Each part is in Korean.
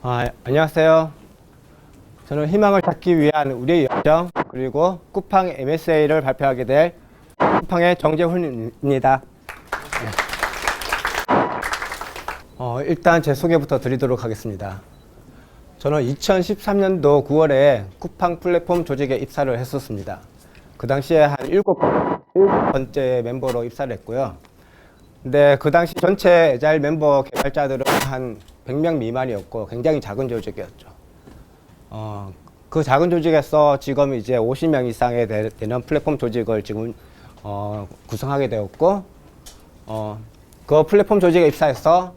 안녕하세요. 저는 희망을 찾기 위한 우리의 열정 그리고 쿠팡 MSA를 발표하게 될 쿠팡의 정재훈입니다. 일단 제 소개부터 드리도록 하겠습니다. 저는 2013년도 9월에 쿠팡 플랫폼 조직에 입사를 했었습니다. 그 당시에 한 7번째 멤버로 입사를 했고요. 근데 그 당시 전체 에자일 멤버 개발자들은 한 100명 미만이었고 굉장히 작은 조직이었죠. 그 작은 조직에서 지금 이제 50명 이상의 되는 플랫폼 조직을 지금 구성하게 되었고, 그 플랫폼 조직에 입사해서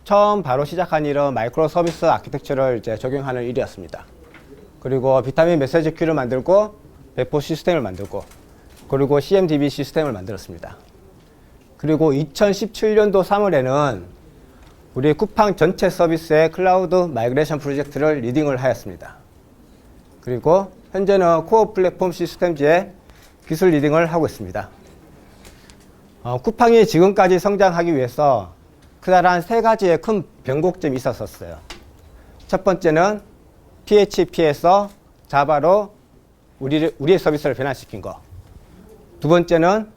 처음 바로 시작한 일은 마이크로 서비스 아키텍처를 이제 적용하는 일이었습니다. 그리고 비타민 메시지 큐를 만들고 배포 시스템을 만들고 그리고 CMDB 시스템을 만들었습니다. 그리고 2017년도 3월에는 우리 쿠팡 전체 서비스의 클라우드 마이그레이션 프로젝트를 리딩을 하였습니다. 그리고 현재는 코어 플랫폼 시스템즈의 기술 리딩을 하고 있습니다. 쿠팡이 지금까지 성장하기 위해서 크다란 세 가지의 큰 변곡점이 있었어요. 첫 번째는 PHP에서 자바로 우리의 서비스를 변환시킨 거. 두 번째는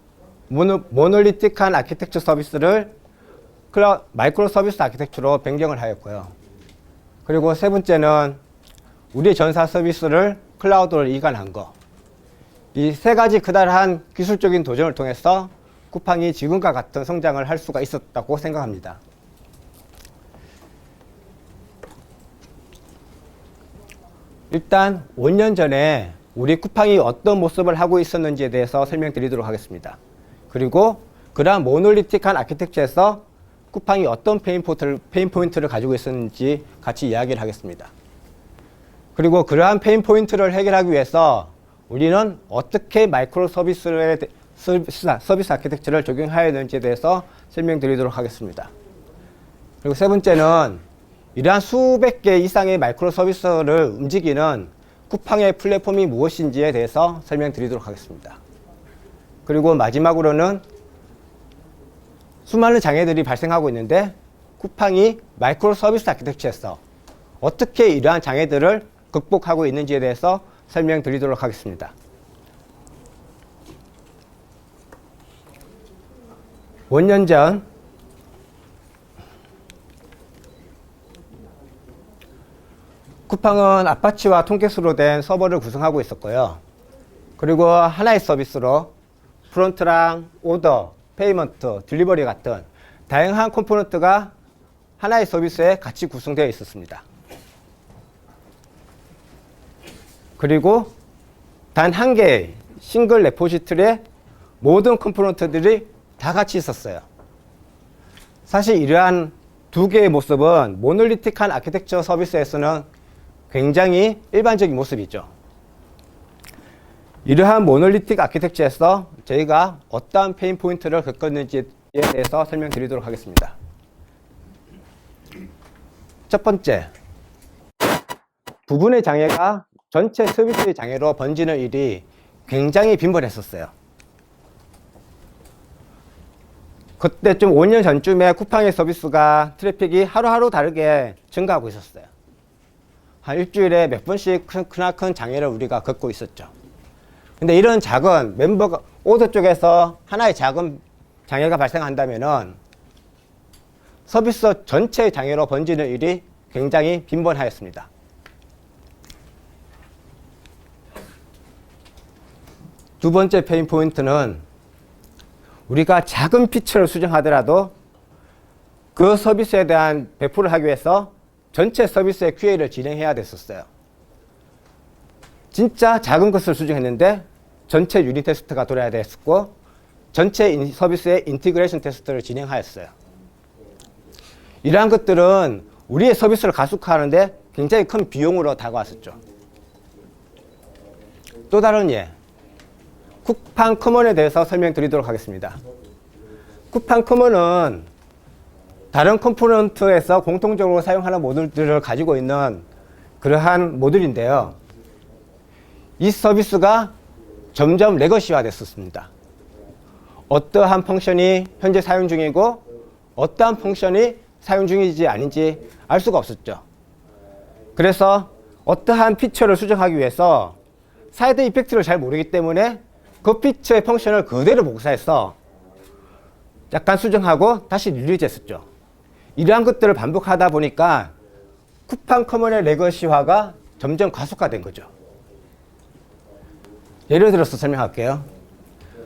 모놀리틱한 아키텍처 서비스를 마이크로 서비스 아키텍처로 변경을 하였고요. 그리고 세 번째는 우리의 전사 서비스를 클라우드로 이관한 거. 이 세 가지 크다란 기술적인 도전을 통해서 쿠팡이 지금과 같은 성장을 할 수가 있었다고 생각합니다. 일단 5년 전에 우리 쿠팡이 어떤 모습을 하고 있었는지에 대해서 설명드리도록 하겠습니다. 그리고 그러한 모놀리틱한 아키텍처에서 쿠팡이 어떤 페인 포인트를 가지고 있었는지 같이 이야기를 하겠습니다. 그리고 그러한 페인 포인트를 해결하기 위해서 우리는 어떻게 마이크로 서비스 아키텍처를 적용해야 하는지에 대해서 설명드리도록 하겠습니다. 그리고 세 번째는 이러한 수백 개 이상의 마이크로 서비스를 움직이는 쿠팡의 플랫폼이 무엇인지에 대해서 설명드리도록 하겠습니다. 그리고 마지막으로는 수많은 장애들이 발생하고 있는데 쿠팡이 마이크로 서비스 아키텍처에서 어떻게 이러한 장애들을 극복하고 있는지에 대해서 설명드리도록 하겠습니다. 5년 전 쿠팡은 아파치와 톰캣으로 된 서버를 구성하고 있었고요. 그리고 하나의 서비스로 프론트랑 오더, 페이먼트, 딜리버리 같은 다양한 컴포넌트가 하나의 서비스에 같이 구성되어 있었습니다. 그리고 단 한 개의 싱글 레포지토리에 모든 컴포넌트들이 다 같이 있었어요. 사실 이러한 두 개의 모습은 모놀리틱한 아키텍처 서비스에서는 굉장히 일반적인 모습이죠. 이러한 모놀리틱 아키텍처에서 저희가 어떠한 페인 포인트를 겪었는지에 대해서 설명드리도록 하겠습니다. 첫 번째, 부분의 장애가 전체 서비스의 장애로 번지는 일이 굉장히 빈번했었어요. 그때 좀 5년 전쯤에 쿠팡의 서비스가 트래픽이 하루하루 다르게 증가하고 있었어요. 한 일주일에 몇 번씩 크나큰 장애를 우리가 겪고 있었죠. 근데 이런 작은 멤버가 오더 쪽에서 하나의 작은 장애가 발생한다면은 서비스 전체의 장애로 번지는 일이 굉장히 빈번하였습니다. 두 번째 페인 포인트는 우리가 작은 피처를 수정하더라도 그 서비스에 대한 배포를 하기 위해서 전체 서비스의 QA를 진행해야 됐었어요. 진짜 작은 것을 수정했는데 전체 유닛 테스트가 돌아야 됐었고 전체 서비스의 인티그레이션 테스트를 진행하였어요. 이러한 것들은 우리의 서비스를 가속화하는데 굉장히 큰 비용으로 다가왔었죠. 또 다른 예, 쿠팡 커먼에 대해서 설명드리도록 하겠습니다. 쿠팡 커먼은 다른 컴포넌트에서 공통적으로 사용하는 모듈들을 가지고 있는 그러한 모듈인데요. 이 서비스가 점점 레거시화 됐었습니다. 어떠한 펑션이 현재 사용 중이고 어떠한 펑션이 사용 중인지 아닌지 알 수가 없었죠. 그래서 어떠한 피처를 수정하기 위해서 사이드 이펙트를 잘 모르기 때문에 그 피처의 펑션을 그대로 복사해서 약간 수정하고 다시 릴리즈 했었죠. 이러한 것들을 반복하다 보니까 쿠팡 커먼의 레거시화가 점점 가속화된 거죠. 예를 들어서 설명할게요.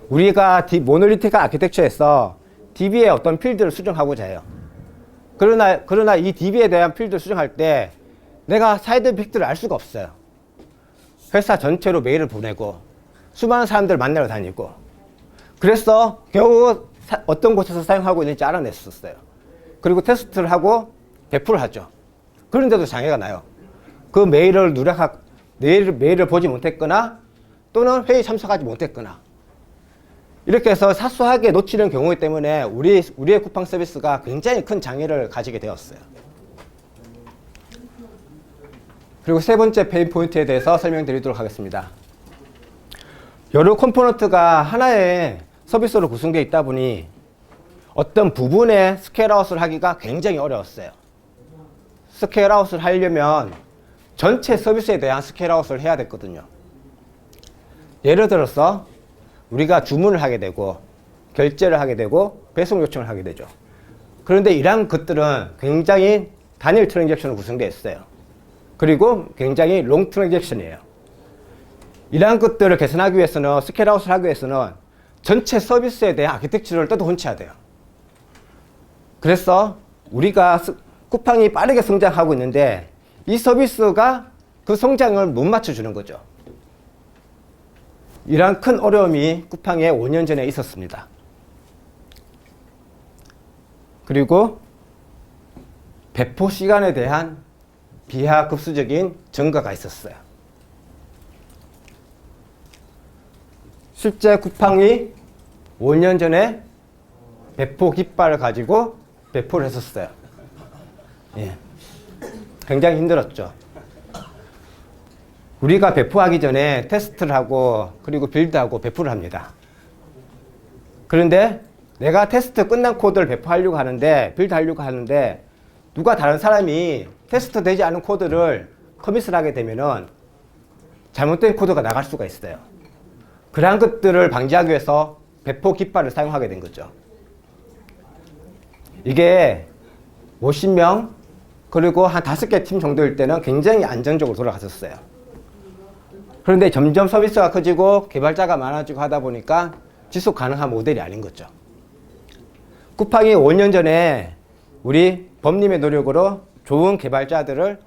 우리가 모놀리틱한 아키텍처에서 DB의 어떤 필드를 수정하고자 해요. 그러나 이 DB에 대한 필드를 수정할 때 내가 사이드 이펙트를 알 수가 없어요. 회사 전체로 메일을 보내고 수많은 사람들을 만나러 다니고, 그래서 겨우 어떤 곳에서 사용하고 있는지 알아냈었어요. 그리고 테스트를 하고 배포를 하죠. 그런데도 장애가 나요. 그 메일을 보지 못했거나 또는 회의 참석하지 못했거나, 이렇게 해서 사소하게 놓치는 경우이기 때문에 우리의 쿠팡 서비스가 굉장히 큰 장애를 가지게 되었어요. 그리고 세 번째 페인 포인트에 대해서 설명드리도록 하겠습니다. 여러 컴포넌트가 하나의 서비스로 구성되어 있다 보니 어떤 부분에 스케일아웃을 하기가 굉장히 어려웠어요. 스케일아웃을 하려면 전체 서비스에 대한 스케일아웃을 해야 됐거든요. 예를 들어서 우리가 주문을 하게 되고 결제를 하게 되고 배송 요청을 하게 되죠. 그런데 이러한 것들은 굉장히 단일 트랜잭션으로 구성되어 있어요. 그리고 굉장히 롱 트랜잭션이에요. 이러한 것들을 개선하기 위해서는, 스케일아웃을 하기 위해서는 전체 서비스에 대한 아키텍처를 떠도혼치해야 돼요. 그래서 우리가 쿠팡이 빠르게 성장하고 있는데 이 서비스가 그 성장을 못 맞춰주는 거죠. 이러한 큰 어려움이 쿠팡에 5년 전에 있었습니다. 그리고 배포 시간에 대한 비하급수적인 증가가 있었어요. 실제 쿠팡이 5년 전에 배포 깃발을 가지고 배포를 했었어요. 예. 굉장히 힘들었죠. 우리가 배포하기 전에 테스트를 하고 그리고 빌드하고 배포를 합니다. 그런데 내가 테스트 끝난 코드를 배포하려고 하는데, 빌드하려고 하는데 누가 다른 사람이 테스트 되지 않은 코드를 커밋을 하게 되면은 잘못된 코드가 나갈 수가 있어요. 그러한 것들을 방지하기 위해서 배포 깃발을 사용하게 된 거죠. 이게 50명 그리고 한 5개 팀 정도일 때는 굉장히 안정적으로 돌아갔었어요. 그런데 점점 서비스가 커지고 개발자가 많아지고 하다 보니까 지속 가능한 모델이 아닌 거죠. 쿠팡이 5년 전에 우리 범님의 노력으로 좋은 개발자들을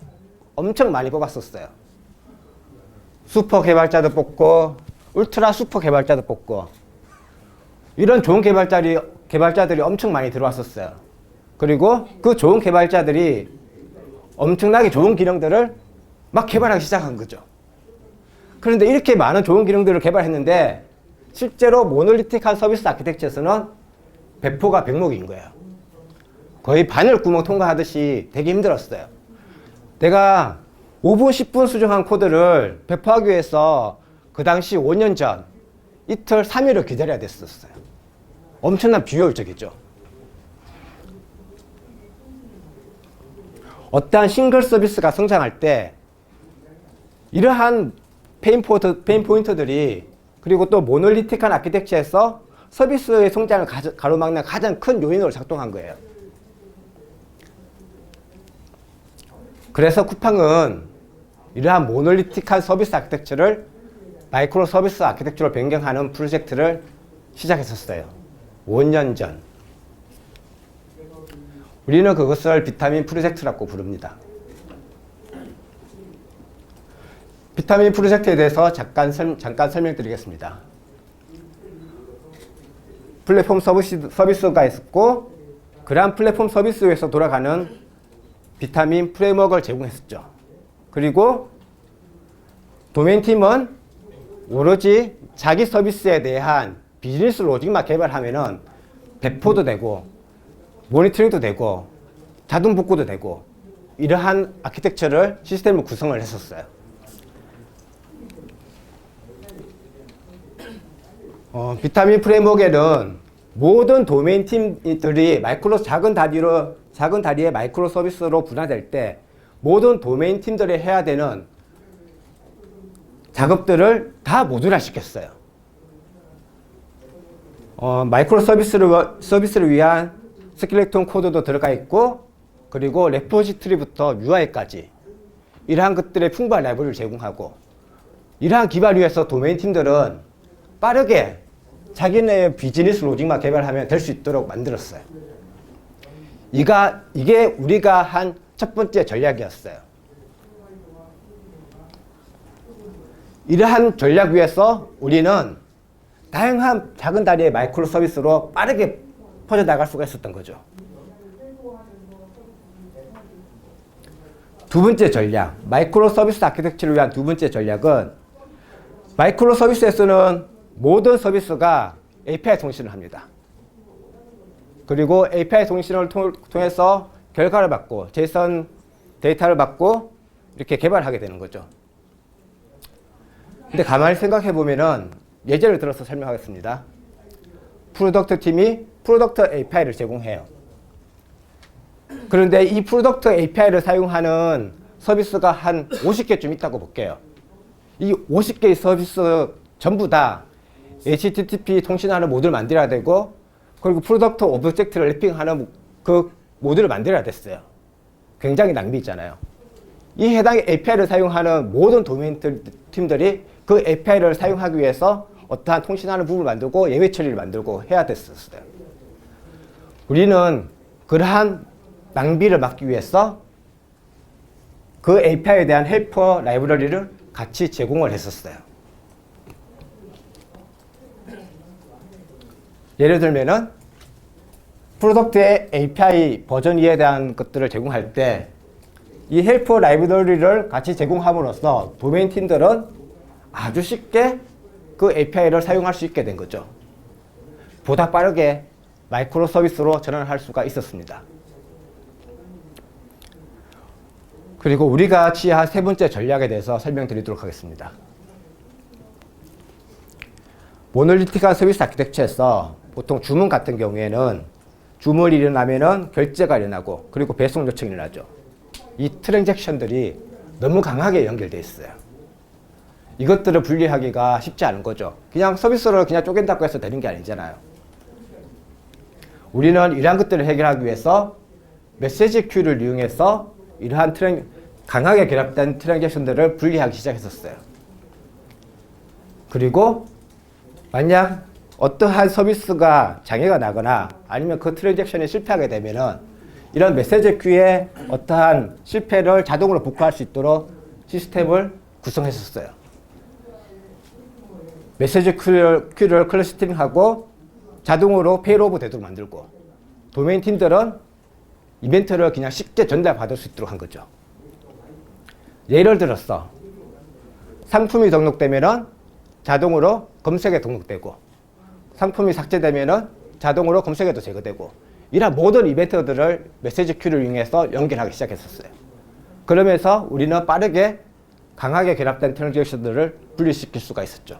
엄청 많이 뽑았었어요. 슈퍼 개발자도 뽑고 울트라 슈퍼 개발자도 뽑고, 이런 좋은 개발자들이 엄청 많이 들어왔었어요. 그리고 그 좋은 개발자들이 엄청나게 좋은 기능들을 막 개발하기 시작한 거죠. 그런데 이렇게 많은 좋은 기능들을 개발했는데 실제로 모놀리틱한 서비스 아키텍처에서는 배포가 백목인 거예요. 거의 바늘구멍 통과하듯이 되게 힘들었어요. 내가 5분, 10분 수정한 코드를 배포하기 위해서 그 당시 5년 전 이틀, 3일을 기다려야 됐었어요. 엄청난 비효율적이죠. 어떠한 싱글 서비스가 성장할 때 이러한 페인 포인트들이, 그리고 또 모놀리틱한 아키텍처에서 서비스의 성장을 가로막는 가장 큰 요인으로 작동한 거예요. 그래서 쿠팡은 이러한 모놀리틱한 서비스 아키텍처를 마이크로 서비스 아키텍처로 변경하는 프로젝트를 시작했었어요. 5년 전. 우리는 그것을 비타민 프로젝트라고 부릅니다. 비타민 프로젝트에 대해서 잠깐 설명드리겠습니다. 플랫폼 서비스가 있었고, 그러한 플랫폼 서비스 위에서 돌아가는 비타민 프레임워크를 제공했었죠. 그리고 도메인팀은 오로지 자기 서비스에 대한 비즈니스 로직만 개발하면은 배포도 되고 모니터링도 되고 자동 복구도 되고, 이러한 아키텍처를 시스템을 구성을 했었어요. 비타민 프레임워크에는 모든 도메인 팀들이 작은 다리의 마이크로 서비스로 분화될 때 모든 도메인 팀들이 해야 되는 작업들을 다 모듈화 시켰어요. 마이크로 서비스를 위한 스켈레톤 코드도 들어가 있고, 그리고 레포지토리부터 UI까지 이러한 것들의 풍부한 라이브러리를 제공하고, 이러한 기반 위에서 도메인 팀들은 빠르게 자기네의 비즈니스 로직만 개발하면 될 수 있도록 만들었어요. 이게 우리가 한 첫 번째 전략이었어요. 이러한 전략 위에서 우리는 다양한 작은 다리의 마이크로 서비스로 빠르게 퍼져나갈 수가 있었던 거죠. 두 번째 전략, 마이크로 서비스 아키텍처를 위한 두 번째 전략은, 마이크로 서비스에서는 모든 서비스가 API 통신을 합니다. 그리고 API 통신을 통해서 결과를 받고 JSON 데이터를 받고 이렇게 개발하게 되는 거죠. 근데 가만히 생각해 보면은, 예제를 들어서 설명하겠습니다. 프로덕트 팀이 프로덕트 API를 제공해요. 그런데 이 프로덕트 API를 사용하는 서비스가 한 50개쯤 있다고 볼게요. 이 50개의 서비스 전부 다 HTTP 통신하는 모듈을 만들어야 되고, 그리고 프로덕트 오브젝트를 랩핑하는 그 모듈을 만들어야 됐어요. 굉장히 낭비 있잖아요. 이 해당 API를 사용하는 모든 도메인 팀들이 그 API를 사용하기 위해서 어떠한 통신하는 부분을 만들고 예외 처리를 만들고 해야 됐었어요. 우리는 그러한 낭비를 막기 위해서 그 API에 대한 헬퍼 라이브러리를 같이 제공을 했었어요. 예를 들면은 프로덕트의 API 버전 2에 대한 것들을 제공할 때 이 헬퍼 라이브러리를 같이 제공함으로써 도메인 팀들은 아주 쉽게 그 API를 사용할 수 있게 된 거죠. 보다 빠르게 마이크로 서비스로 전환할 수가 있었습니다. 그리고 우리가 취한 세 번째 전략에 대해서 설명드리도록 하겠습니다. 모놀리틱한 서비스 아키텍처에서 보통 주문 같은 경우에는 주문이 일어나면은 결제가 일어나고, 그리고 배송 요청이 일어나죠. 이 트랜잭션들이 너무 강하게 연결되어 있어요. 이것들을 분리하기가 쉽지 않은 거죠. 그냥 서비스를 그냥 쪼갠다고 해서 되는 게 아니잖아요. 우리는 이러한 것들을 해결하기 위해서 메시지 큐를 이용해서 이러한 강하게 결합된 트랜잭션들을 분리하기 시작했었어요. 그리고 만약 어떠한 서비스가 장애가 나거나 아니면 그 트랜잭션이 실패하게 되면은 이런 메시지 큐에 어떠한 실패를 자동으로 복구할 수 있도록 시스템을 구성했었어요. 메시지 큐를 클러스터링하고 자동으로 페일오버 되도록 만들고, 도메인 팀들은 이벤트를 그냥 쉽게 전달받을 수 있도록 한 거죠. 예를 들어서 상품이 등록되면은 자동으로 검색에 등록되고, 상품이 삭제되면은 자동으로 검색에도 제거되고, 이런 모든 이벤트들을 메시지 큐를 이용해서 연결하기 시작했었어요. 그러면서 우리는 빠르게 강하게 결합된 트랜잭션들을 분리시킬 수가 있었죠.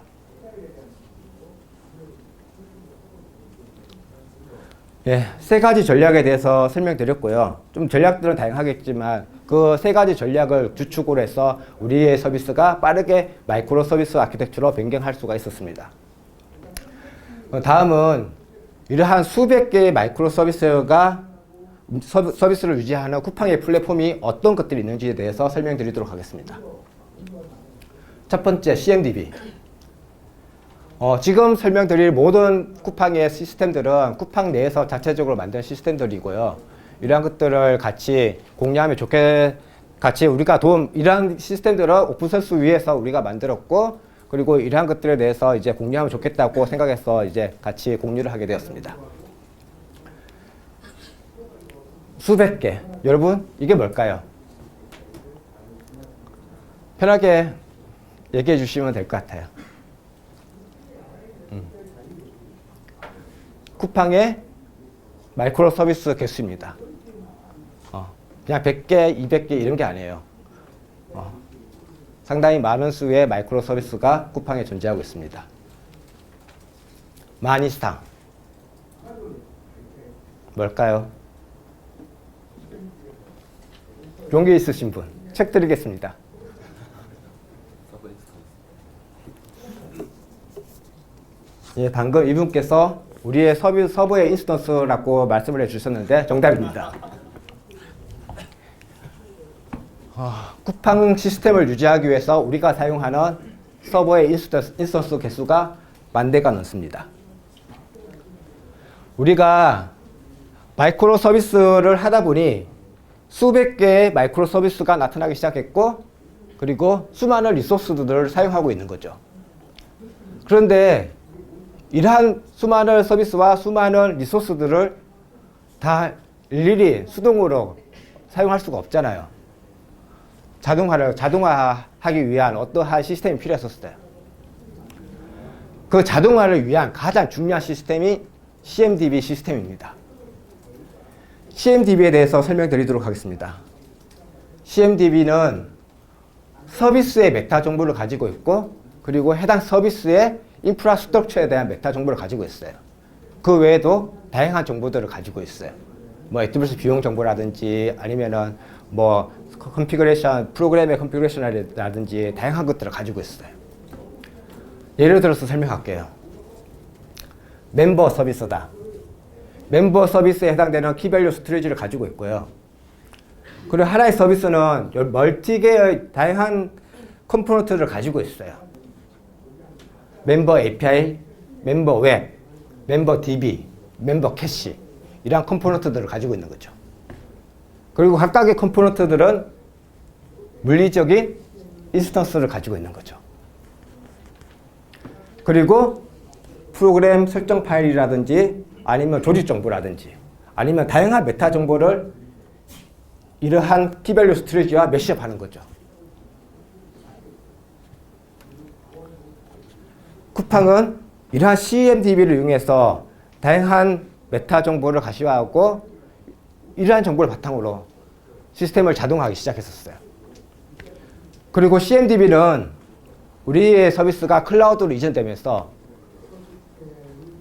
예, 세 가지 전략에 대해서 설명드렸고요. 좀 전략들은 다양하겠지만 그 세 가지 전략을 주축으로 해서 우리의 서비스가 빠르게 마이크로 서비스 아키텍처로 변경할 수가 있었습니다. 다음은 이러한 수백 개의 마이크로 서비스가 서비스를 유지하는 쿠팡의 플랫폼이 어떤 것들이 있는지에 대해서 설명드리도록 하겠습니다. 첫 번째, CMDB. 지금 설명드릴 모든 쿠팡의 시스템들은 쿠팡 내에서 자체적으로 만든 시스템들이고요. 이러한 것들을 같이 공유하면 같이 우리가 이러한 시스템들은 오픈소스 위에서 우리가 만들었고, 그리고 이러한 것들에 대해서 이제 공유하면 좋겠다고 생각해서 이제 같이 공유를 하게 되었습니다. 수백 개. 여러분, 이게 뭘까요? 편하게 얘기해 주시면 될 것 같아요. 쿠팡의 마이크로 서비스 개수입니다. 그냥 100개, 200개 이런 게 아니에요. 상당히 많은 수의 마이크로 서비스가 쿠팡에 존재하고 있습니다. 만 이상. 뭘까요? 용기 있으신 분, 책 드리겠습니다. 예, 방금 이분께서 우리의 서버의 인스턴스라고 말씀을 해주셨는데 정답입니다. 쿠팡 시스템을 유지하기 위해서 우리가 사용하는 서버의 인스턴스 개수가 10,000대가 넘습니다. 우리가 마이크로 서비스를 하다 보니 수백 개의 마이크로 서비스가 나타나기 시작했고, 그리고 수많은 리소스들을 사용하고 있는 거죠. 그런데 이러한 수많은 서비스와 수많은 리소스들을 다 일일이 수동으로 사용할 수가 없잖아요. 자동화하기 위한 어떠한 시스템이 필요했었어요. 그 자동화를 위한 가장 중요한 시스템이 CMDB 시스템입니다. CMDB에 대해서 설명드리도록 하겠습니다. CMDB는 서비스의 메타 정보를 가지고 있고, 그리고 해당 서비스의 인프라스트럭처에 대한 메타 정보를 가지고 있어요. 그 외에도 다양한 정보들을 가지고 있어요. 뭐 AWS 비용 정보라든지 아니면은 뭐 컨피그레이션, 프로그램의 컨피그레이션이라든지 다양한 것들을 가지고 있어요. 예를 들어서 설명할게요. 멤버 서비스다. 멤버 서비스에 해당되는 키밸류 스토리지를 가지고 있고요. 그리고 하나의 서비스는 멀티개의 다양한 컴포넌트를 가지고 있어요. 멤버 API, 멤버 웹, 멤버 DB, 멤버 캐시, 이러한 컴포넌트들을 가지고 있는 거죠. 그리고 각각의 컴포넌트들은 물리적인 인스턴스를 가지고 있는 거죠. 그리고 프로그램 설정 파일이라든지 아니면 조직 정보라든지 아니면 다양한 메타 정보를 이러한 키밸류 스토리지와 매시업하는 거죠. 쿠팡은 이러한 CMDB를 이용해서 다양한 메타 정보를 가시화하고 이러한 정보를 바탕으로 시스템을 자동화하기 시작했었어요. 그리고 CMDB는 우리의 서비스가 클라우드로 이전되면서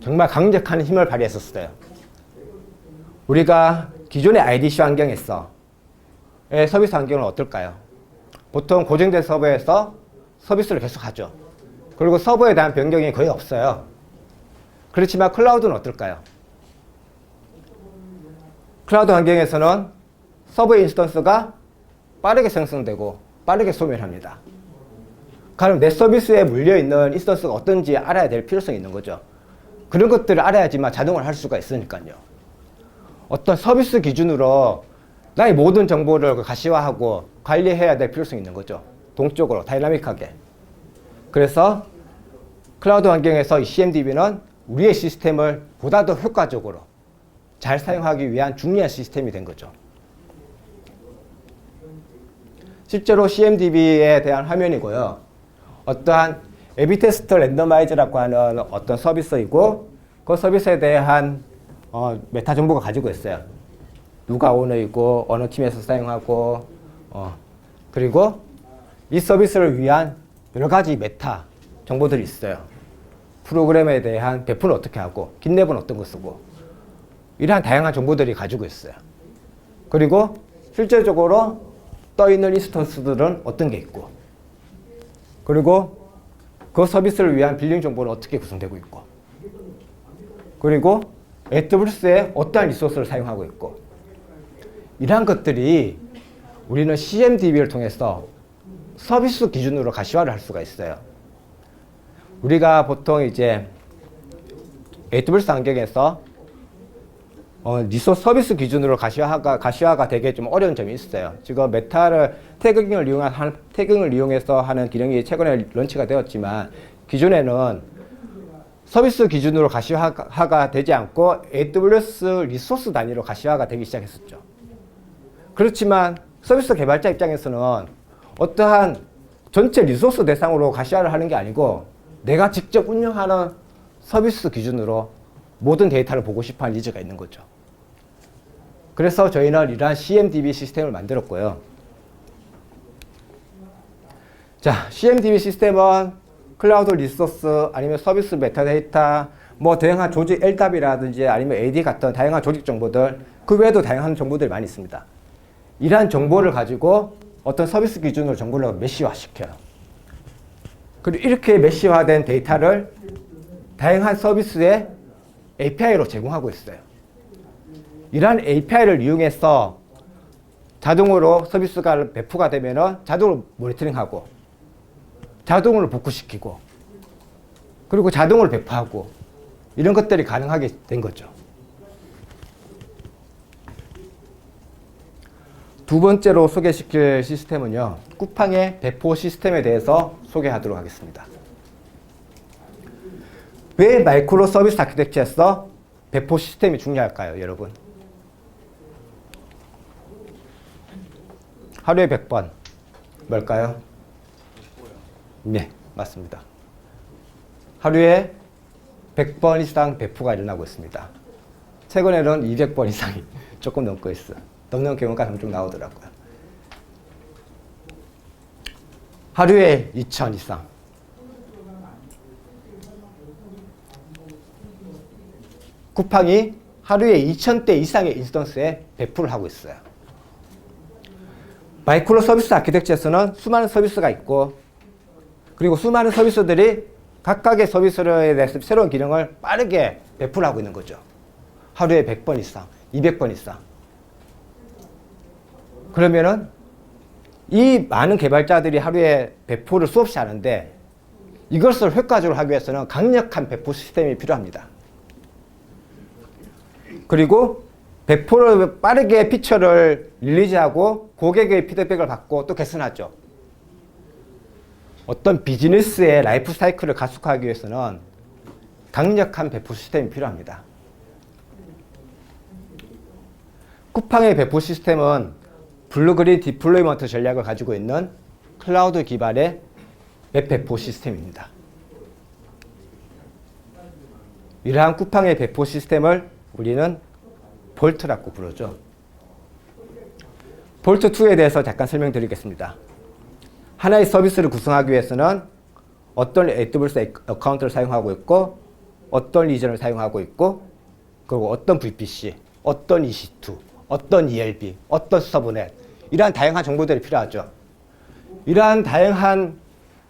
정말 강력한 힘을 발휘했었어요. 우리가 기존의 IDC 환경에서 서비스 환경은 어떨까요? 보통 고정된 서버에서 서비스를 계속하죠. 그리고 서버에 대한 변경이 거의 없어요. 그렇지만 클라우드는 어떨까요? 클라우드 환경에서는 서버 인스턴스가 빠르게 생성되고 빠르게 소멸합니다. 그럼 내 서비스에 물려있는 인스턴스가 어떤지 알아야 될 필요성이 있는 거죠. 그런 것들을 알아야지만 자동화를 할 수가 있으니까요. 어떤 서비스 기준으로 나의 모든 정보를 가시화하고 관리해야 될 필요성이 있는 거죠. 동적으로, 다이나믹하게. 그래서 클라우드 환경에서 이 CMDB는 우리의 시스템을 보다 더 효과적으로 잘 사용하기 위한 중요한 시스템이 된 거죠. 실제로 CMDB에 대한 화면이고요. 어떠한 A/B 테스트 랜더마이즈라고 하는 어떤 서비스이고, 그 서비스에 대한 메타 정보가 가지고 있어요. 누가 오너이고 어느 팀에서 사용하고 그리고 이 서비스를 위한 여러 가지 메타 정보들이 있어요. 프로그램에 대한 배포는 어떻게 하고 깃랩은 어떤 거 쓰고 이러한 다양한 정보들이 가지고 있어요. 그리고 실제적으로 떠있는 인스턴스들은 어떤 게 있고, 그리고 그 서비스를 위한 빌링 정보는 어떻게 구성되고 있고, 그리고 AWS에 어떠한 리소스를 사용하고 있고, 이러한 것들이 우리는 CMDB를 통해서 서비스 기준으로 가시화를 할 수가 있어요. 우리가 보통 이제 AWS 환경에서 리소스 서비스 기준으로 가시화가 되게 좀 어려운 점이 있어요. 지금 메타를 태깅을 이용해서 하는 기능이 최근에 런치가 되었지만, 기존에는 서비스 기준으로 가시화가 되지 않고 AWS 리소스 단위로 가시화가 되기 시작했었죠. 그렇지만 서비스 개발자 입장에서는 어떠한 전체 리소스 대상으로 가시화를 하는 게 아니고 내가 직접 운영하는 서비스 기준으로 모든 데이터를 보고 싶어하는 니즈가 있는 거죠. 그래서 저희는 이러한 CMDB 시스템을 만들었고요. 자, CMDB 시스템은 클라우드 리소스 아니면 서비스 메타데이터, 뭐 다양한 조직 LDAP이라든지 아니면 AD 같은 다양한 조직 정보들, 그 외에도 다양한 정보들이 많이 있습니다. 이러한 정보를 가지고 어떤 서비스 기준으로 정보를 메시화 시켜요. 그리고 이렇게 메시화된 데이터를 다양한 서비스에 API로 제공하고 있어요. 이러한 API를 이용해서 자동으로 서비스가 배포가 되면 자동으로 모니터링하고 자동으로 복구시키고 그리고 자동으로 배포하고 이런 것들이 가능하게 된 거죠. 두 번째로 소개시킬 시스템은요, 쿠팡의 배포 시스템에 대해서 소개하도록 하겠습니다. 왜 마이크로 서비스 아키텍처에서 배포 시스템이 중요할까요, 여러분? 하루에 100번. 뭘까요? 네, 맞습니다. 하루에 100번 이상 배포가 일어나고 있습니다. 최근에는 200번 이상이 조금 넘고 있어요. 넘는 경우가 종종 나오더라고요. 하루에 2,000 이상. 쿠팡이 하루에 2,000대 이상의 인스턴스에 배포를 하고 있어요. 마이크로 서비스 아키텍처에서는 수많은 서비스가 있고 그리고 수많은 서비스들이 각각의 서비스에 대해서 새로운 기능을 빠르게 배포를 하고 있는 거죠. 하루에 100번 이상, 200번 이상. 그러면은 이 많은 개발자들이 하루에 배포를 수없이 하는데 이것을 효과적으로 하기 위해서는 강력한 배포 시스템이 필요합니다. 그리고 배포를 빠르게 피처를 릴리즈하고 고객의 피드백을 받고 또 개선하죠. 어떤 비즈니스의 라이프 사이클을 가속화하기 위해서는 강력한 배포 시스템이 필요합니다. 쿠팡의 배포 시스템은 블루그린 디플로이먼트 전략을 가지고 있는 클라우드 기반의 웹 배포 시스템입니다. 이러한 쿠팡의 배포 시스템을 우리는 볼트라고 부르죠. 볼트2에 대해서 잠깐 설명드리겠습니다. 하나의 서비스를 구성하기 위해서는 어떤 AWS 어카운트를 사용하고 있고 어떤 리전을 사용하고 있고 그리고 어떤 VPC, 어떤 EC2, 어떤 ELB, 어떤 서브넷 이러한 다양한 정보들이 필요하죠. 이러한 다양한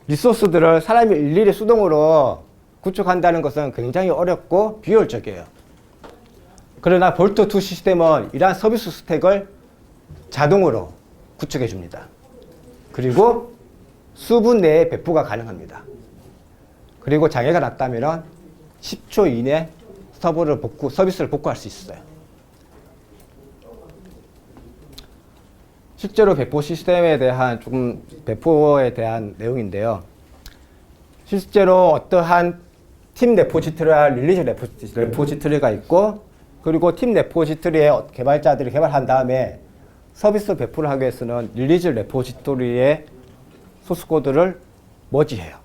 리소스들을 사람이 일일이 수동으로 구축한다는 것은 굉장히 어렵고 비효율적이에요. 그러나 볼트2 시스템은 이러한 서비스 스택을 자동으로 구축해 줍니다. 그리고 수분 내에 배포가 가능합니다. 그리고 장애가 났다면 10초 이내 서비스를 복구할 수 있어요. 실제로 배포 시스템에 대한 배포에 대한 내용인데요. 실제로 어떠한 팀 레포지토리와 릴리즈 레포지토리가 있고 그리고 팀 레포지토리의 개발자들이 개발한 다음에 서비스 배포를 하기 위해서는 릴리즈 레포지토리의 소스코드를 머지해요.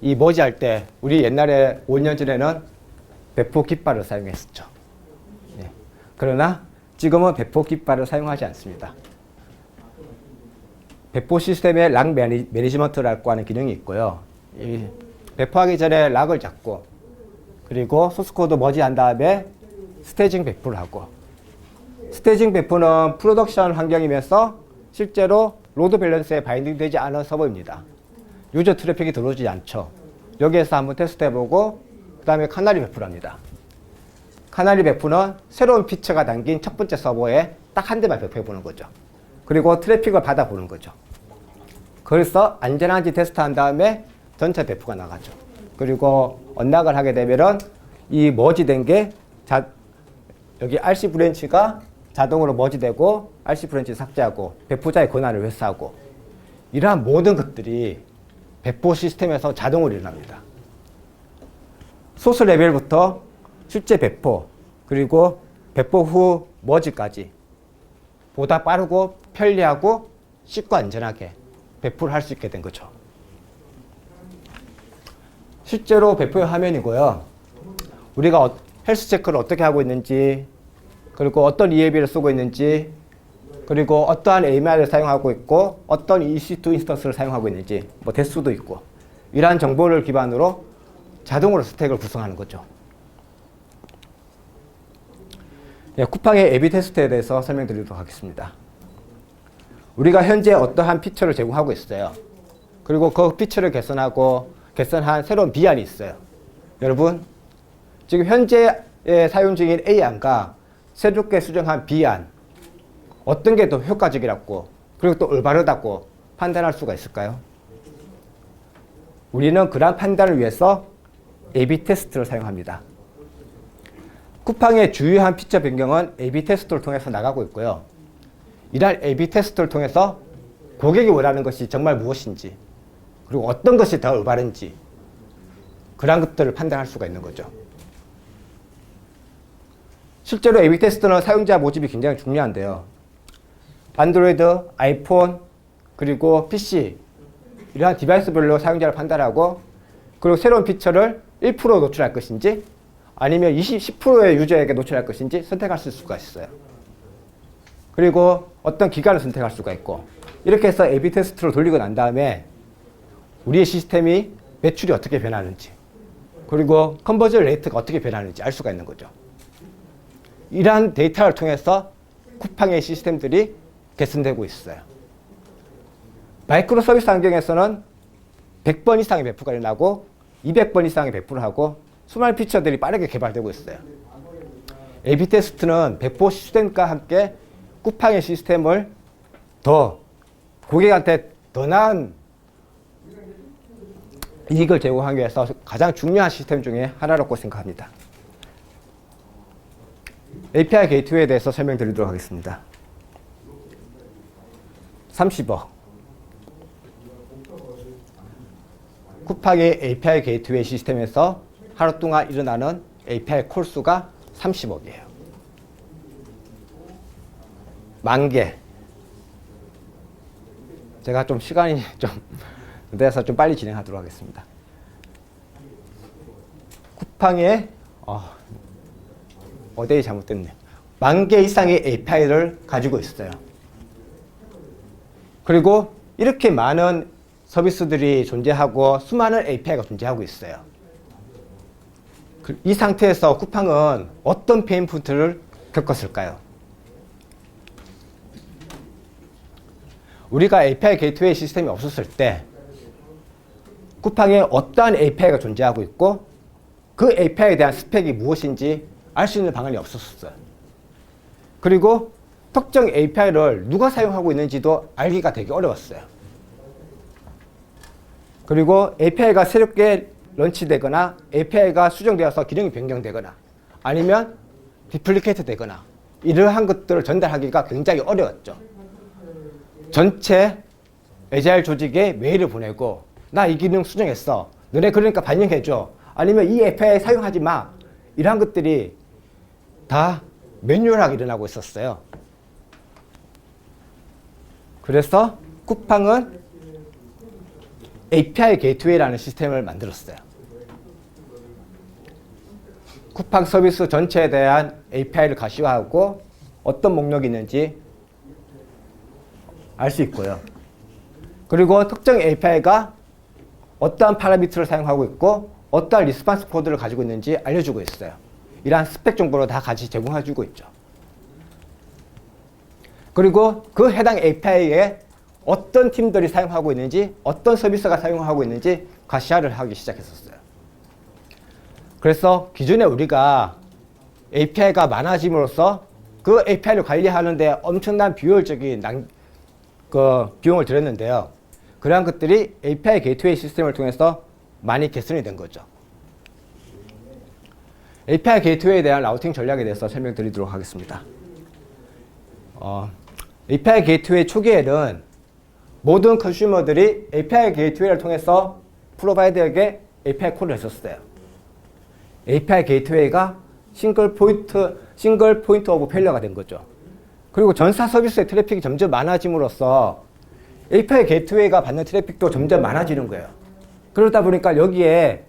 이 머지할 때 우리 옛날에 5년 전에는 배포 깃발을 사용했었죠. 예. 그러나 지금은 배포 깃발을 사용하지 않습니다. 배포 시스템에 락 매니지먼트라고 하는 기능이 있고요. 이 배포하기 전에 락을 잡고 그리고 소스코드 머지한 다음에 스테이징 배포를 하고 스테이징 배포는 프로덕션 환경이면서 실제로 로드 밸런스에 바인딩되지 않은 서버입니다. 유저 트래픽이 들어오지 않죠. 여기에서 한번 테스트해보고 그 다음에 카나리 배포를 합니다. 카나리 배포는 새로운 피처가 담긴 첫 번째 서버에 딱 한 대만 배포해보는 거죠. 그리고 트래픽을 받아보는 거죠. 그래서 안전한지 테스트한 다음에 전체 배포가 나가죠. 그리고 언락을 하게 되면은 이 머지된 게 여기 RC 브랜치가 자동으로 머지되고 RC 브랜치 삭제하고 배포자의 권한을 회수하고 이러한 모든 것들이 배포 시스템에서 자동으로 일어납니다. 소스 레벨부터 실제 배포 그리고 배포 후 머지까지 보다 빠르고 편리하고 쉽고 안전하게 배포를 할 수 있게 된 거죠. 실제로 배포의 화면이고요. 우리가 헬스 체크를 어떻게 하고 있는지 그리고 어떤 ELB를 쓰고 있는지 그리고 어떠한 AMI를 사용하고 있고 어떤 EC2 인스턴스를 사용하고 있는지 뭐 대수도 있고 이러한 정보를 기반으로 자동으로 스택을 구성하는 거죠. 네, 쿠팡의 A/B 테스트에 대해서 설명드리도록 하겠습니다. 우리가 현재 어떠한 피처를 제공하고 있어요. 그리고 그 피처를 개선한 새로운 B안이 있어요. 여러분, 지금 현재 사용 중인 A안과 새롭게 수정한 B안, 어떤 게 더 효과적이라고 그리고 또 올바르다고 판단할 수가 있을까요? 우리는 그러한 판단을 위해서 A/B 테스트를 사용합니다. 쿠팡의 주요한 피처 변경은 A/B 테스트를 통해서 나가고 있고요. 이러한 A/B 테스트를 통해서 고객이 원하는 것이 정말 무엇인지, 그리고 어떤 것이 더 올바른지, 그러한 것들을 판단할 수가 있는 거죠. 실제로 A/B 테스트는 사용자 모집이 굉장히 중요한데요. 안드로이드, 아이폰, 그리고 PC 이러한 디바이스별로 사용자를 판단하고, 그리고 새로운 피처를 1% 노출할 것인지 아니면 10%의 유저에게 노출할 것인지 선택할 수가 있어요. 그리고 어떤 기간을 선택할 수가 있고, 이렇게 해서 A/B 테스트를 돌리고 난 다음에 우리의 시스템이 매출이 어떻게 변하는지, 그리고 컨버전 레이트가 어떻게 변하는지 알 수가 있는 거죠. 이러한 데이터를 통해서 쿠팡의 시스템들이 개선되고 있어요. 마이크로 서비스 환경에서는 100번 이상의 배포가 일어나고 200번 이상의 배포를 하고 수많은 피처들이 빠르게 개발되고 있어요. A/B 테스트는 배포 시스템과 함께 쿠팡의 시스템을 더 고객한테 더 나은 이익을 제공하기 위해서 가장 중요한 시스템 중에 하나라고 생각합니다. API 게이트웨이에 대해서 설명드리도록 하겠습니다. 30억. 쿠팡의 API 게이트웨이 시스템에서 하루 동안 일어나는 API 콜 수가 30억이에요. 10,000개. 제가 좀 시간이 좀 돼서 좀 빨리 진행하도록 하겠습니다. 쿠팡의 어데이 잘못됐네. 10,000개 이상의 API를 가지고 있어요. 그리고 이렇게 많은 서비스들이 존재하고 수많은 API가 존재하고 있어요. 이 상태에서 쿠팡은 어떤 페인 포인트를 겪었을까요? 우리가 API 게이트웨이 시스템이 없었을 때 쿠팡에 어떠한 API가 존재하고 있고 그 API에 대한 스펙이 무엇인지 알 수 있는 방안이 없었어요. 그리고 특정 API를 누가 사용하고 있는지도 알기가 되게 어려웠어요. 그리고 API가 새롭게 런치되거나 API가 수정되어서 기능이 변경되거나 아니면 디플리케이트 되거나 이러한 것들을 전달하기가 굉장히 어려웠죠. 전체 에자일 조직에 메일을 보내고 나 이 기능 수정했어. 너네 그러니까 반영해줘. 아니면 이 API 사용하지 마. 이러한 것들이 다 매뉴얼하게 일어나고 있었어요. 그래서 쿠팡은 API 게이트웨이라는 시스템을 만들었어요. 쿠팡 서비스 전체에 대한 API를 가시화하고 어떤 목록이 있는지 알 수 있고요. 그리고 특정 API가 어떠한 파라미터를 사용하고 있고 어떠한 리스폰스 코드를 가지고 있는지 알려주고 있어요. 이러한 스펙 정보를 다 같이 제공해주고 있죠. 그리고 그 해당 API에 어떤 팀들이 사용하고 있는지, 어떤 서비스가 사용하고 있는지 가시화를 하기 시작했었어요. 그래서 기존에 우리가 API가 많아짐으로써 그 API를 관리하는데 엄청난 비효율적인 비용을 들였는데요. 그러한 것들이 API 게이트웨이 시스템을 통해서 많이 개선이 된 거죠. API 게이트웨이에 대한 라우팅 전략에 대해서 설명드리도록 하겠습니다. API 게이트웨이 초기에는 모든 컨슈머들이 API 게이트웨이를 통해서 프로바이더에게 API 콜을 했었어요. API 게이트웨이가 싱글 포인트 오브 페일러가 된 거죠. 그리고 전사 서비스의 트래픽이 점점 많아짐으로써 API 게이트웨이가 받는 트래픽도 점점 많아지는 거예요. 그러다 보니까 여기에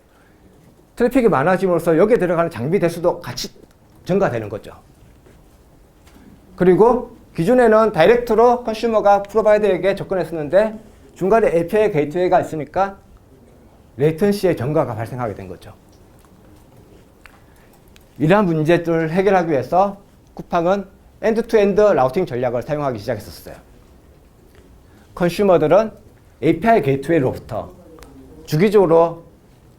트래픽이 많아짐으로써 여기에 들어가는 장비 대수도 같이 증가되는 거죠. 그리고 기존에는 다이렉트로 컨슈머가 프로바이더에게 접근했었는데 중간에 API 게이트웨이가 있으니까 레이턴시의 증가가 발생하게 된 거죠. 이러한 문제들을 해결하기 위해서 쿠팡은 엔드-투-엔드 라우팅 전략을 사용하기 시작했었어요. 컨슈머들은 API 게이트웨이로부터 주기적으로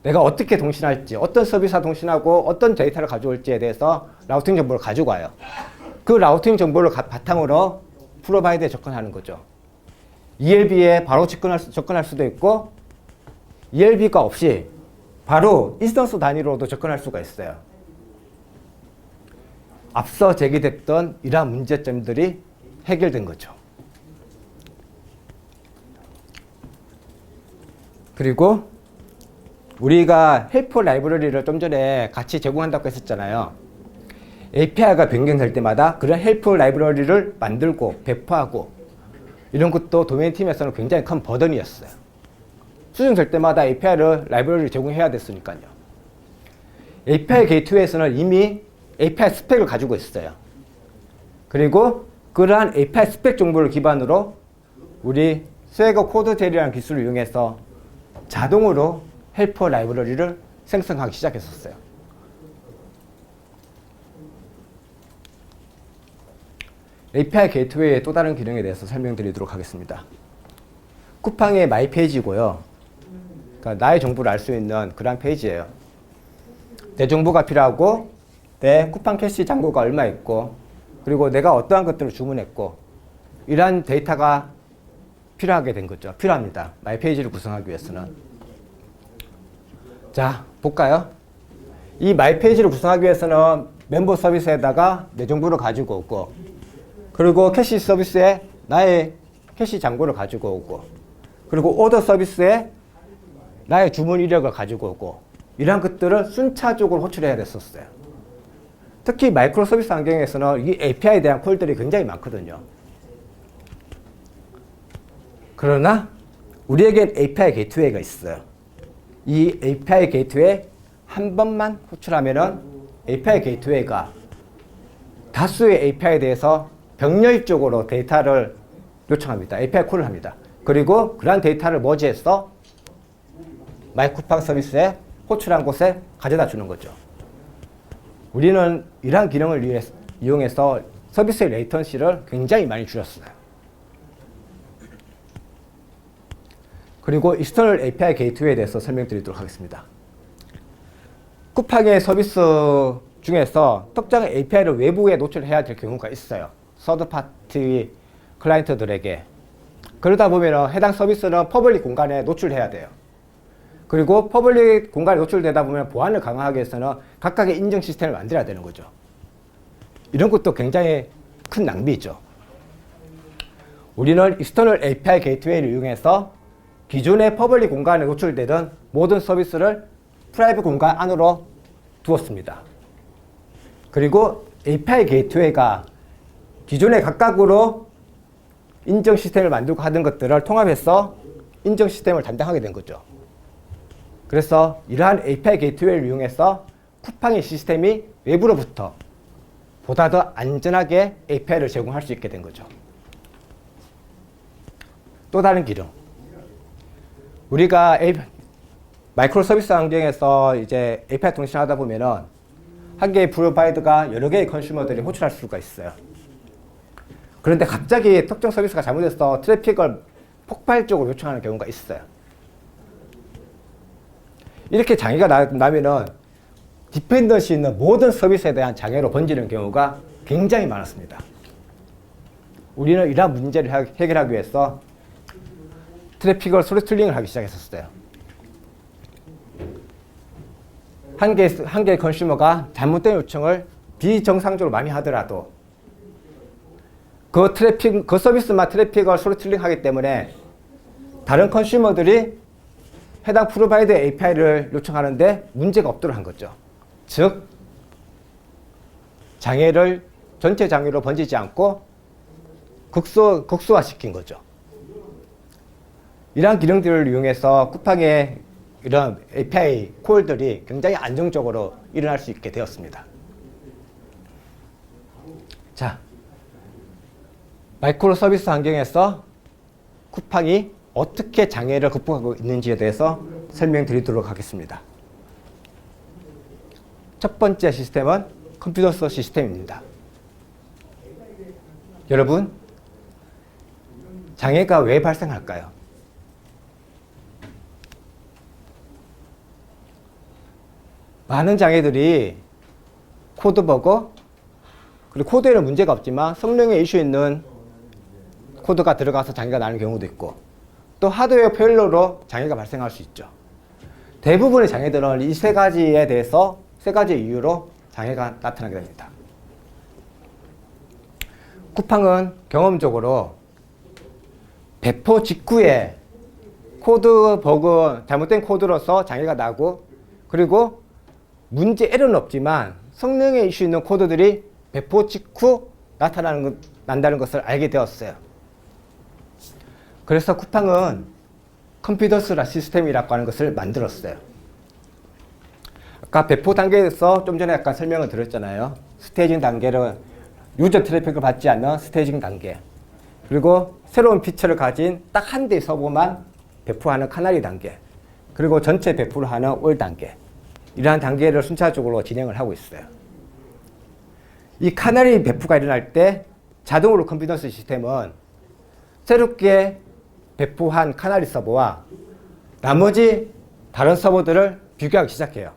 내가 어떻게 동신할지, 어떤 서비스와 동신하고 어떤 데이터를 가져올지에 대해서 라우팅 정보를 가지고 와요. 그 라우팅 정보를 바탕으로 프로바이드에 접근하는 거죠. ELB에 바로 접근할 수도 있고 ELB가 없이 바로 인스턴스 단위로도 접근할 수가 있어요. 앞서 제기됐던 이러한 문제점들이 해결된 거죠. 그리고 우리가 헬프 라이브러리를 좀 전에 같이 제공한다고 했었잖아요. API가 변경될 때마다 그런 헬프 라이브러리를 만들고 배포하고 이런 것도 도메인 팀에서는 굉장히 큰 버든이었어요. 수정될 때마다 API를 라이브러리를 제공해야 됐으니까요. API 게이트웨이에서는 이미 API 스펙을 가지고 있어요. 그리고 그러한 API 스펙 정보를 기반으로 우리 스웨거 코드 젤이라는 기술을 이용해서 자동으로 헬퍼 라이브러리를 생성하기 시작했었어요. API 게이트웨이의 또 다른 기능에 대해서 설명드리도록 하겠습니다. 쿠팡의 마이 페이지고요. 그러니까 나의 정보를 알 수 있는 그런 페이지예요. 내 정보가 필요하고 내 쿠팡 캐시 잔고가 얼마 있고 그리고 내가 어떠한 것들을 주문했고 이러한 데이터가 필요하게 된 거죠. 필요합니다. 마이 페이지를 구성하기 위해서는. 자, 볼까요? 이 마이 페이지를 구성하기 위해서는 멤버 서비스에다가 내 정보를 가지고 오고 그리고 캐시 서비스에 나의 캐시 잔고를 가지고 오고 그리고 오더 서비스에 나의 주문 이력을 가지고 오고 이러한 것들을 순차적으로 호출해야 됐었어요. 특히 마이크로 서비스 환경에서는 이 API에 대한 콜들이 굉장히 많거든요. 그러나 우리에겐 API 게이트웨이가 있어요. 이 API 게이트웨이 한 번만 호출하면은 API 게이트웨이가 다수의 API에 대해서 병렬적으로 데이터를 요청합니다. API 콜을 합니다. 그리고 그러한 데이터를 머지해서 마이쿠팡 서비스에 호출한 곳에 가져다 주는 거죠. 우리는 이러한 기능을 이용해서 서비스의 레이턴시를 굉장히 많이 줄였어요. 그리고 익스터널 API 게이트웨이에 대해서 설명드리도록 하겠습니다. 쿠팡의 서비스 중에서 특정 API를 외부에 노출해야 될 경우가 있어요. 서드파티 클라이언트들에게. 그러다 보면 해당 서비스는 퍼블릭 공간에 노출해야 돼요. 그리고 퍼블릭 공간에 노출되다 보면 보안을 강화하기 위해서는 각각의 인증 시스템을 만들어야 되는 거죠. 이런 것도 굉장히 큰 낭비죠. 우리는 익스터널 API 게이트웨이를 이용해서 기존의 퍼블릭 공간에 노출되던 모든 서비스를 프라이빗 공간 안으로 두었습니다. 그리고 API 게이트웨이가 기존에 각각으로 인증 시스템을 만들고 하던 것들을 통합해서 인증 시스템을 담당하게 된 거죠. 그래서 이러한 API 게이트웨이를 이용해서 쿠팡의 시스템이 외부로부터 보다 더 안전하게 API를 제공할 수 있게 된 거죠. 또 다른 기능. 우리가 마이크로 서비스 환경에서 이제 API 통신하다 보면은 한 개의 프로바이더가 여러 개의 컨슈머들이 호출할 수가 있어요. 그런데 갑자기 특정 서비스가 잘못돼서 트래픽을 폭발적으로 요청하는 경우가 있어요. 이렇게 장애가 나면은 디펜던시 있는 모든 서비스에 대한 장애로 번지는 경우가 굉장히 많았습니다. 우리는 이러한 문제를 해결하기 위해서 트래픽을 스로틀링을 하기 시작했었어요. 한 개의 컨슈머가 잘못된 요청을 비정상적으로 많이 하더라도 그 서비스만 트래픽을 스로틀링 하기 때문에 다른 컨슈머들이 해당 프로바이더 API를 요청하는데 문제가 없도록 한 거죠. 즉, 장애를 전체 장애로 번지지 않고 극소화시킨 거죠. 이러한 기능들을 이용해서 쿠팡의 이런 API 콜들이 굉장히 안정적으로 일어날 수 있게 되었습니다. 자, 마이크로 서비스 환경에서 쿠팡이 어떻게 장애를 극복하고 있는지에 대해서 설명드리도록 하겠습니다. 첫 번째 시스템은 컴퓨터 소 시스템입니다. 여러분, 장애가 왜 발생할까요? 많은 장애들이 코드버그, 그리고 코드에는 문제가 없지만 성능에 이슈 있는 코드가 들어가서 장애가 나는 경우도 있고, 또 하드웨어 페일러로 장애가 발생할 수 있죠. 대부분의 장애들은 이 세 가지에 대해서, 세 가지 이유로 장애가 나타나게 됩니다. 쿠팡은 경험적으로 배포 직후에 코드 버그, 잘못된 코드로서 장애가 나고, 그리고 문제 에러는 없지만 성능에 이슈 있는 코드들이 배포 직후 난다는 것을 알게 되었어요. 그래서 쿠팡은 컴피던스 시스템이라고 하는 것을 만들었어요. 아까 배포 단계에서 좀 전에 약간 설명을 드렸잖아요. 스테이징 단계를, 유저 트래픽을 받지 않는 스테이징 단계, 그리고 새로운 피처를 가진 딱 한 대의 서버만 배포하는 카나리 단계, 그리고 전체 배포를 하는 올 단계, 이러한 단계를 순차적으로 진행을 하고 있어요. 이 카나리 배포가 일어날 때 자동으로 컴피던스 시스템은 새롭게 배포한 카나리 서버와 나머지 다른 서버들을 비교하기 시작해요.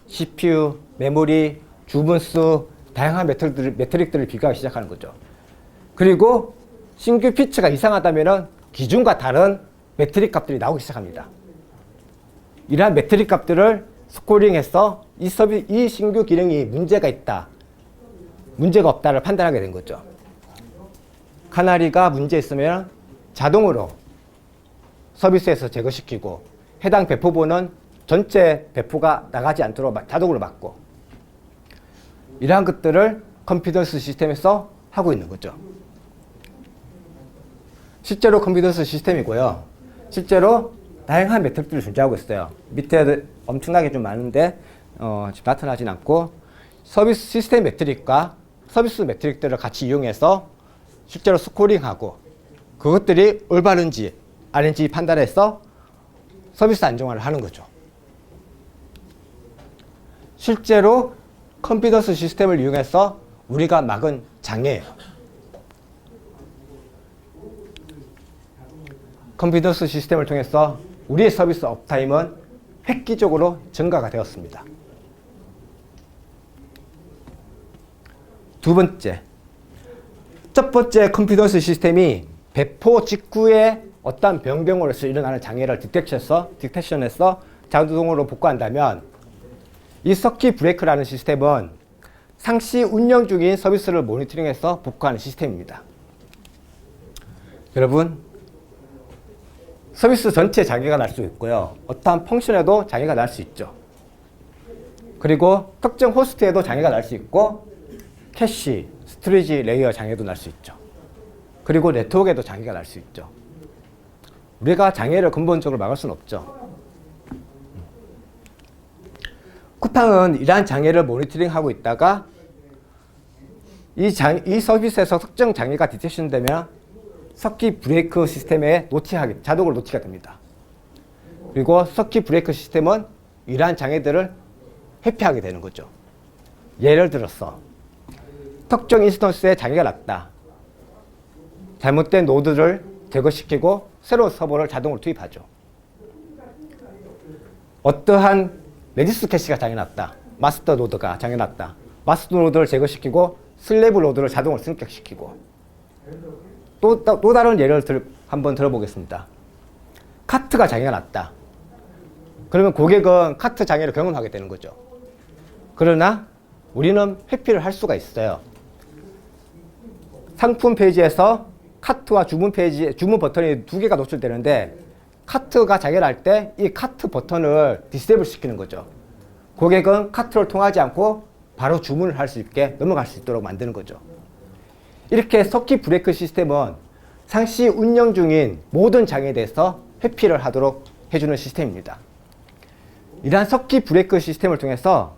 CPU, 메모리, 주문수, 다양한 매트릭들을 비교하기 시작하는 거죠. 그리고 신규 피처가 이상하다면 기존과 다른 매트릭 값들이 나오기 시작합니다. 이러한 매트릭 값들을 스코링해서 이 신규 기능이 문제가 있다, 문제가 없다를 판단하게 된 거죠. 카나리가 문제 있으면 자동으로 서비스에서 제거시키고, 해당 배포본은 전체 배포가 나가지 않도록 자동으로 막고, 이러한 것들을 컴피던스 시스템에서 하고 있는 거죠. 실제로 컴피던스 시스템이고요. 실제로 다양한 매트릭들을 존재하고 있어요. 밑에 엄청나게 좀 많은데 지금 나타나진 않고, 서비스 시스템 매트릭과 서비스 매트릭들을 같이 이용해서 실제로 스코링하고, 그것들이 올바른지 아닌지 판단해서 서비스 안정화를 하는 거죠. 실제로 컴피던스 시스템을 이용해서 우리가 막은 장애예요. 컴피던스 시스템을 통해서 우리의 서비스 업타임은 획기적으로 증가가 되었습니다. 두 번째, 첫 번째 컴피던스 시스템이 배포 직후에 어떤 변경으로서 일어나는 장애를 디텍션해서 자동으로 복구한다면, 이 서킷 브레이크라는 시스템은 상시 운영 중인 서비스를 모니터링해서 복구하는 시스템입니다. 여러분, 서비스 전체에 장애가 날 수 있고요. 어떠한 펑션에도 장애가 날 수 있죠. 그리고 특정 호스트에도 장애가 날 수 있고, 캐시, 스토리지 레이어 장애도 날 수 있죠. 그리고 네트워크에도 장애가 날 수 있죠. 우리가 장애를 근본적으로 막을 수는 없죠. 쿠팡은 이러한 장애를 모니터링하고 있다가 이 서비스에서 특정 장애가 디텍션되면 서킷 브레이크 시스템에 자동으로 노티가 됩니다. 그리고 서킷 브레이크 시스템은 이러한 장애들을 회피하게 되는 거죠. 예를 들어서 특정 인스턴스에 장애가 났다. 잘못된 노드를 제거시키고 새로운 서버를 자동으로 투입하죠. 어떠한 레디스 캐시가 장애났다. 마스터 노드가 장애났다. 마스터 노드를 제거시키고 슬래브 노드를 자동으로 승격시키고, 또 다른 예를 한번 들어보겠습니다. 카트가 장애가 났다. 그러면 고객은 카트 장애를 경험하게 되는 거죠. 그러나 우리는 회피를 할 수가 있어요. 상품 페이지에서 카트와 주문 버튼이 두 개가 노출되는데, 카트가 장애를 할 때 이 카트 버튼을 디세이블 시키는 거죠. 고객은 카트를 통하지 않고 바로 주문을 할 수 있게 넘어갈 수 있도록 만드는 거죠. 이렇게 서킷 브레이크 시스템은 상시 운영 중인 모든 장애에 대해서 회피를 하도록 해주는 시스템입니다. 이러한 서킷 브레이크 시스템을 통해서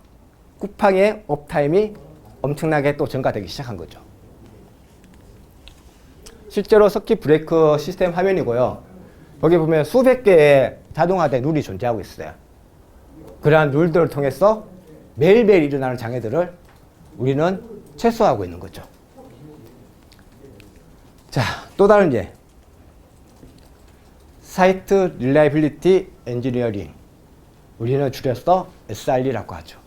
쿠팡의 업타임이 엄청나게 또 증가되기 시작한 거죠. 실제로 서킷 브레이크 시스템 화면이고요. 여기 보면 수백 개의 자동화된 룰이 존재하고 있어요. 그러한 룰들을 통해서 매일매일 일어나는 장애들을 우리는 최소화하고 있는 거죠. 자, 또 다른 예. 사이트 릴라이빌리티 엔지니어링. 우리는 줄여서 SRE라고 하죠.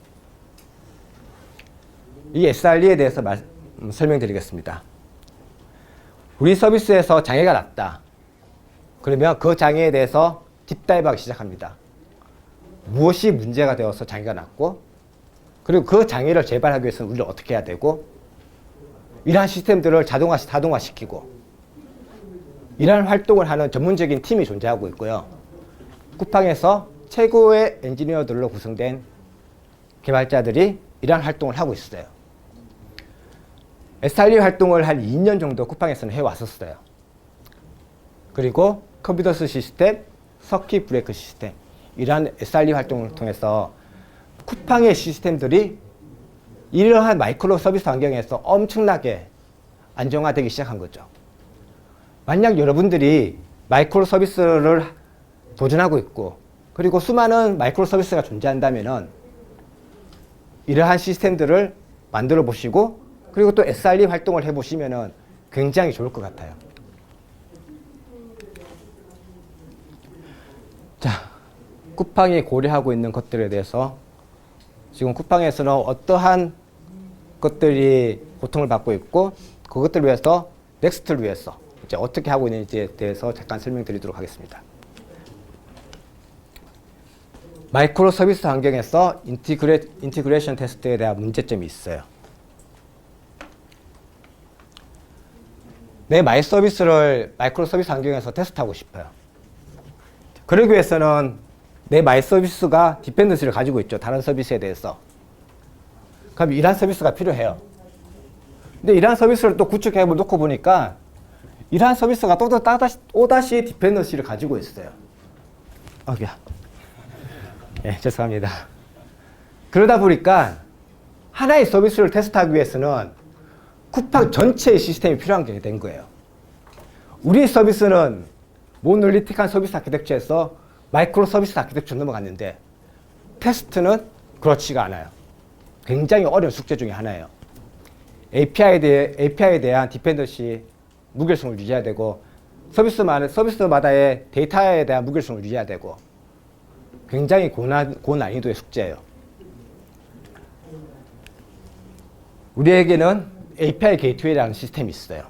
이 SRE에 대해서 설명드리겠습니다. 우리 서비스에서 장애가 났다. 그러면 그 장애에 대해서 딥다이브하기 시작합니다. 무엇이 문제가 되어서 장애가 났고, 그리고 그 장애를 재발하기 위해서는 우리는 어떻게 해야 되고, 이러한 시스템들을 자동화시키고, 이러한 활동을 하는 전문적인 팀이 존재하고 있고요. 쿠팡에서 최고의 엔지니어들로 구성된 개발자들이 이러한 활동을 하고 있어요. SRE 활동을 한 2년 정도 쿠팡에서는 해왔었어요. 그리고 컨피던스 시스템, 서킷 브레이크 시스템, 이러한 SRE 활동을 통해서 쿠팡의 시스템들이 이러한 마이크로 서비스 환경에서 엄청나게 안정화되기 시작한 거죠. 만약 여러분들이 마이크로 서비스를 도전하고 있고, 그리고 수많은 마이크로 서비스가 존재한다면은 이러한 시스템들을 만들어 보시고, 그리고 또 SRE 활동을 해보시면은 굉장히 좋을 것 같아요. 자, 쿠팡이 고려하고 있는 것들에 대해서 지금 쿠팡에서는 어떠한 것들이 고통을 받고 있고, 그것들을 위해서, 넥스트를 위해서 이제 어떻게 하고 있는지에 대해서 잠깐 설명드리도록 하겠습니다. 마이크로 서비스 환경에서 인티그레이션 테스트에 대한 문제점이 있어요. 내 마이 서비스를 마이크로 서비스 환경에서 테스트하고 싶어요. 그러기 위해서는 내 마이 서비스가 디펜던시를 가지고 있죠. 다른 서비스에 대해서. 그럼 이러한 서비스가 필요해요. 근데 이러한 서비스를 또 구축해 놓고 보니까 이러한 서비스가 또다시 디펜던시를 가지고 있어요. 예, 죄송합니다. 그러다 보니까 하나의 서비스를 테스트하기 위해서는 쿠팡 전체의 시스템이 필요한 게 된 거예요. 우리 서비스는 모놀리틱한 서비스 아키텍처에서 마이크로 서비스 아키텍처로 넘어갔는데 테스트는 그렇지가 않아요. 굉장히 어려운 숙제 중에 하나예요. API에 대한 디펜던시 무결성을 유지해야 되고, 서비스마다의 데이터에 대한 무결성을 유지해야 되고, 굉장히 고난이도의 숙제예요. 우리에게는 API 게이트웨이라는 시스템이 있어요.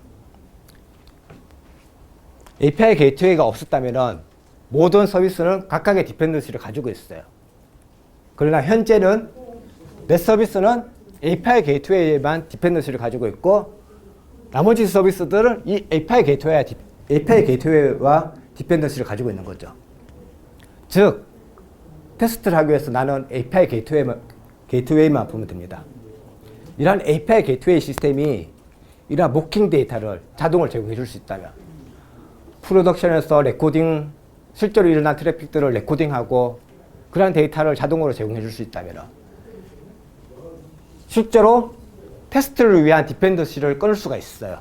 API 게이트웨이가 없었다면 모든 서비스는 각각의 디펜던시를 가지고 있어요. 그러나 현재는 내 서비스는 API 게이트웨이에만 디펜던시를 가지고 있고, 나머지 서비스들은 이 API 게이트웨이와 디펜던시를 가지고 있는 거죠. 즉, 테스트를 하기 위해서 나는 API 게이트웨이만 보면 됩니다. 이러한 API 게이트웨이 시스템이 이러한 모킹 데이터를 자동으로 제공해 줄 수 있다면, 프로덕션에서 레코딩, 실제로 일어난 트래픽들을 레코딩하고 그러한 데이터를 자동으로 제공해 줄 수 있다면 실제로 테스트를 위한 디펜던시를 끊을 수가 있어요.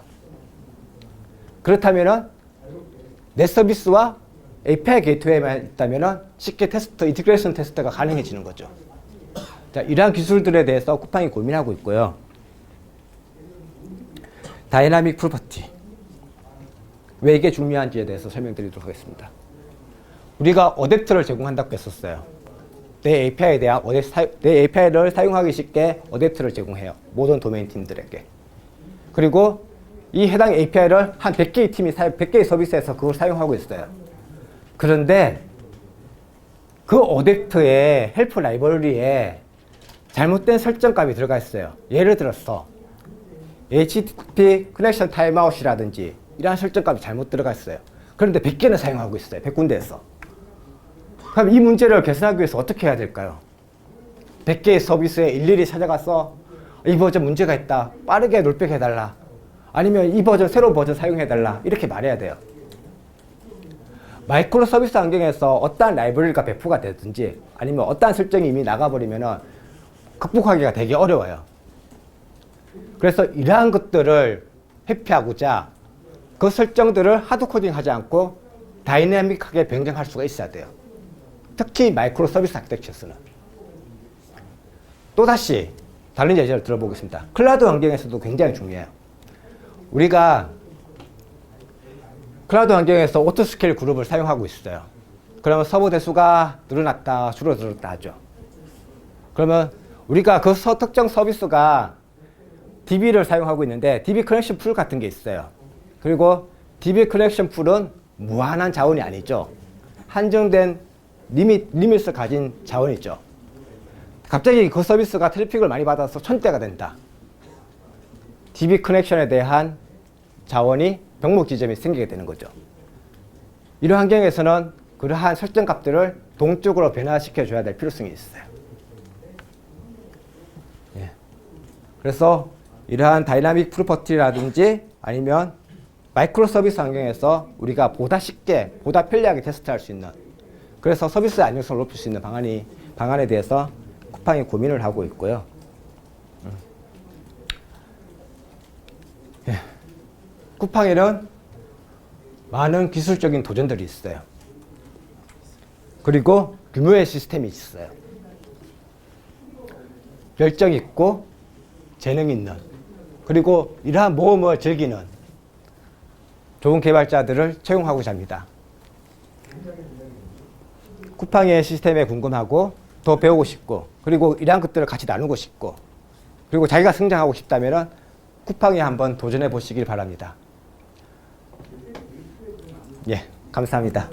그렇다면 내 서비스와 API 게이트웨이만 있다면 쉽게 인티그레이션 테스트가 가능해지는 거죠. 자, 이러한 기술들에 대해서 쿠팡이 고민하고 있고요. 다이나믹 프로퍼티. 왜 이게 중요한지에 대해서 설명드리도록 하겠습니다. 우리가 어댑터를 제공한다고 했었어요. 내 API를 사용하기 쉽게 어댑터를 제공해요. 모든 도메인 팀들에게. 그리고 이 해당 API를 한 100개의 서비스에서 그걸 사용하고 있어요. 그런데 그 어댑터의 헬프 라이브러리에 잘못된 설정값이 들어가 있어요. 예를 들어서 HTTP 커넥션 타임아웃이라든지 이러한 설정값이 잘못 들어가 있어요. 그런데 100개는 사용하고 있어요. 100군데에서. 그럼 이 문제를 개선하기 위해서 어떻게 해야 될까요? 100개의 서비스에 일일이 찾아가서 이 버전 문제가 있다. 빠르게 롤백해달라. 아니면 이 버전, 새로운 버전 사용해달라. 이렇게 말해야 돼요. 마이크로 서비스 환경에서 어떠한 라이브러리가 배포가 되든지 아니면 어떠한 설정이 이미 나가버리면 극복하기가 되게 어려워요. 그래서 이러한 것들을 회피하고자 그 설정들을 하드코딩 하지 않고 다이내믹하게 변경할 수가 있어야 돼요. 특히 마이크로 서비스 아키텍처에서는. 또다시 다른 예제를 들어보겠습니다. 클라우드 환경에서도 굉장히 중요해요. 우리가 클라우드 환경에서 오토스케일 그룹을 사용하고 있어요. 그러면 서버 대수가 늘어났다, 줄어들었다 하죠. 그러면 우리가 그 특정 서비스가 DB를 사용하고 있는데 DB 커넥션 풀 같은 게 있어요. 그리고 DB 커넥션 풀은 무한한 자원이 아니죠. 한정된 리밋을 가진 자원이죠. 갑자기 그 서비스가 트래픽을 많이 받아서 1000대가 된다. DB 커넥션에 대한 자원이 병목 지점이 생기게 되는 거죠. 이런 환경에서는 그러한 설정 값들을 동적으로 변화시켜 줘야 될 필요성이 있어요. 예. 그래서 이러한 다이나믹 프로퍼티라든지 아니면 마이크로 서비스 환경에서 우리가 보다 쉽게, 보다 편리하게 테스트할 수 있는, 그래서 서비스의 안정성을 높일 수 있는 방안에 대해서 쿠팡이 고민을 하고 있고요. 예. 쿠팡에는 많은 기술적인 도전들이 있어요. 그리고 규모의 시스템이 있어요. 열정 있고 재능 있는, 그리고 이러한 모험을 즐기는 좋은 개발자들을 채용하고자 합니다. 쿠팡의 시스템에 궁금하고 더 배우고 싶고, 그리고 이러한 것들을 같이 나누고 싶고, 그리고 자기가 성장하고 싶다면 쿠팡에 한번 도전해 보시길 바랍니다. 예, 감사합니다.